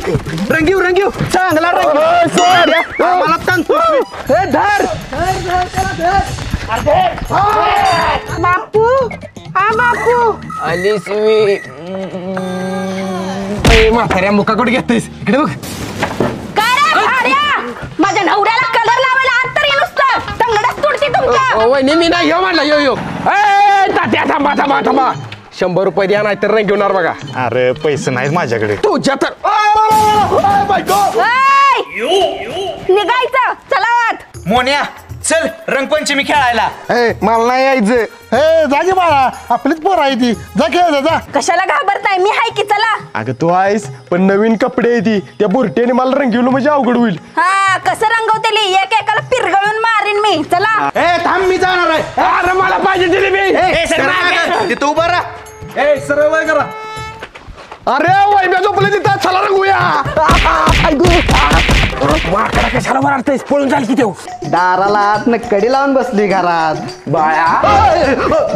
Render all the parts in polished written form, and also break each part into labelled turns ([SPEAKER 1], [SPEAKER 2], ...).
[SPEAKER 1] रंगीव रंगीव चांगला रंगीव मला तांतू हे धर
[SPEAKER 2] बापू हा बापू
[SPEAKER 1] आलीस मी म्हाताऱ्या मुकाकडे घेतोयस इकडे बघ
[SPEAKER 2] काय रे भाड्या माझ्या नवऱ्याला कलर लावायला अंतर ये नुसतं तंगडच तुडती तुमचं
[SPEAKER 1] वहिनी मी नाही यो म्हणला यो तात्या थांबा थांबा थांबा 100 रुपये द्या नाही तर रंग घेणार बघा
[SPEAKER 3] अरे पैसे नाहीत माझ्याकडे
[SPEAKER 1] तुझ्या तर
[SPEAKER 2] निघायचं चला आत
[SPEAKER 4] मोन्या चल रंगपंचमी खेळायला.
[SPEAKER 3] मला नाही यायचं जागे बाळा आपलीच पोर आहे ती जा खेळ जा.
[SPEAKER 2] कशाला घाबरताय मी हाय की चला
[SPEAKER 3] अगं तू आहेस पण नवीन कपडे आहे ती त्या बुरट्याने मला रंगवलं म्हणजे अवघड होईल.
[SPEAKER 2] हा कसं रंगवतेली एक एकाला पिरगळून मारीन मी चला
[SPEAKER 1] थांब मी जाणार आहे अरे मला पाहिजे जिलेबी
[SPEAKER 4] तू बरा
[SPEAKER 1] सरळ वय करा अरे वैभ्या झोपले तिथं चला रंगूया वाकडा कशाला मारतेस पळून जाईल की देऊ
[SPEAKER 5] दाराला आत कडी लावून बसली घरात
[SPEAKER 1] बाया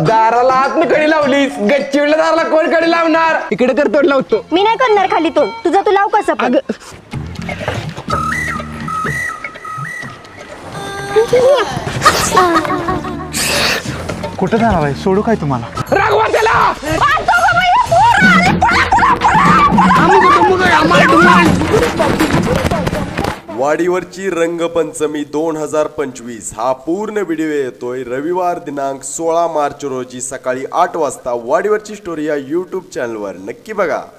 [SPEAKER 1] दाराला आत कडी लावलीस गच्चीवल्या दाराला कोण कडी लावणार इकडे तर तोड लावतो
[SPEAKER 2] मी नाही करणार खाली तोंड तुझा तू लाव कसं पण
[SPEAKER 3] कुठं जाणार आहे सोडू काय तुम्हाला
[SPEAKER 1] रागवा त्याला
[SPEAKER 6] वाडीवरची रंगपंचमी 2025 हा पूर्ण व्हिडिओ येतोय रविवार दिनांक 16 मार्च रोजी सकाळी 8 वाजता वाडीवरची स्टोरी या YouTube चॅनलवर नक्की बघा.